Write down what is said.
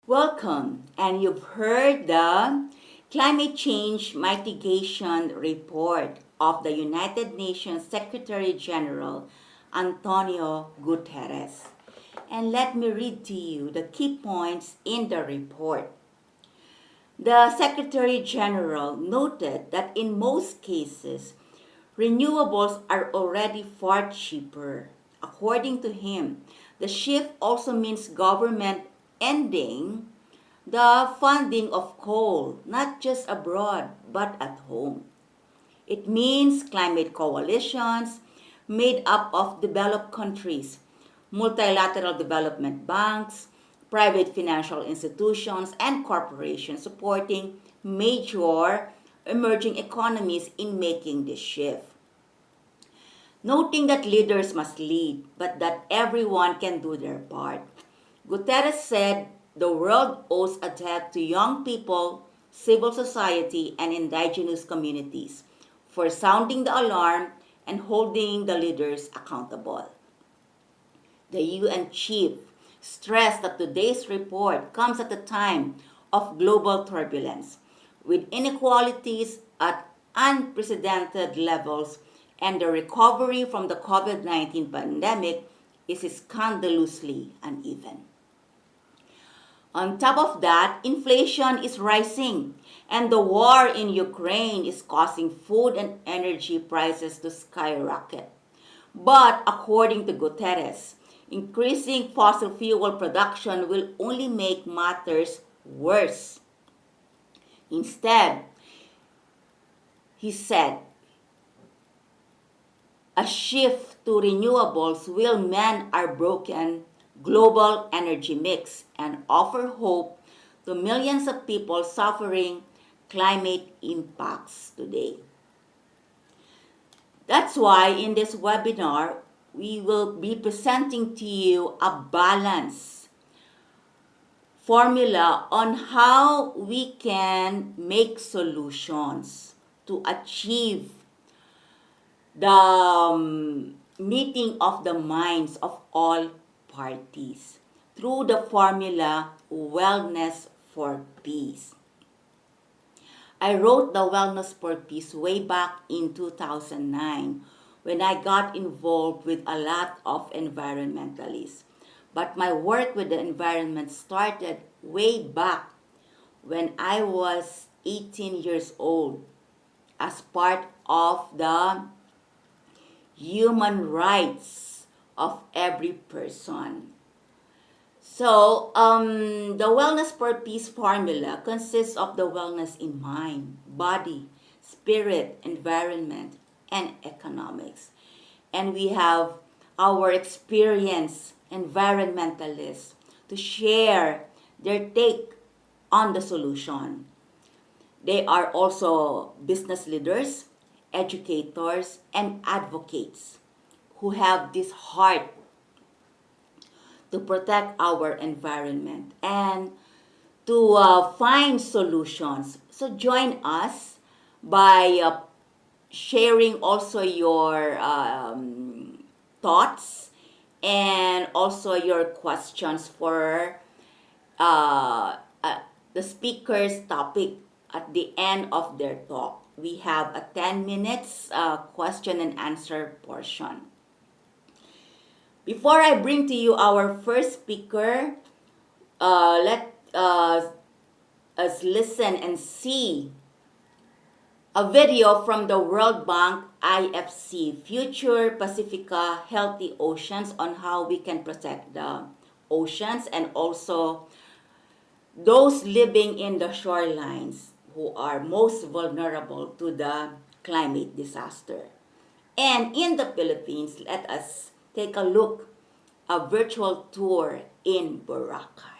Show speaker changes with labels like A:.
A: Welcome, and you've heard the Climate Change Mitigation Report of the United Nations Secretary General Antonio Guterres. And let me read to you the key points in the report. The Secretary General noted that in most cases, renewables are already far cheaper. According to him, the shift also means government ending the funding of coal, not just abroad, but at home. It means climate coalitions made up of developed countries, multilateral development banks, private financial institutions, and corporations supporting major emerging economies in making this shift. Noting that leaders must lead, but that everyone can do their part. Guterres said the world owes a debt to young people, civil society, and indigenous communities for sounding the alarm and holding the leaders accountable. The UN chief stressed that today's report comes at a time of global turbulence, with inequalities at unprecedented levels, and the recovery from the COVID-19 pandemic is scandalously uneven. On top of that, inflation is rising, and the war in Ukraine is causing food and energy prices to skyrocket. But according to Guterres, increasing fossil fuel production will only make matters worse. Instead, he said, a shift to renewables will mend our broken global energy mix and offer hope to millions of people suffering climate impacts today. That's why in this webinar, we will be presenting to you a balanced formula on how we can make solutions to achieve the meeting of the minds of all parties through the formula Wellness for Peace. I wrote the Wellness for Peace way back in 2009 when I got involved with a lot of environmentalists. But my work with the environment started way back when I was 18 years old as part of the human rights of every person. So, the Wellness for Peace formula consists of the wellness in mind, body, spirit, environment, and economics. And we have our experienced environmentalists to share their take on the solution. They are also business leaders, educators, and advocates who have this heart to protect our environment and to find solutions. So join us by sharing also your thoughts and also your questions for the speaker's topic at the end of their talk. We have a 10 minutes question and answer portion. Before I bring to you our first speaker, let us listen and see a video from the World Bank IFC, Future Pacifica Healthy Oceans, on how we can protect the oceans and also those living in the shorelines who are most vulnerable to the climate disaster. And in the Philippines, let us take a look, a virtual tour in Boracay.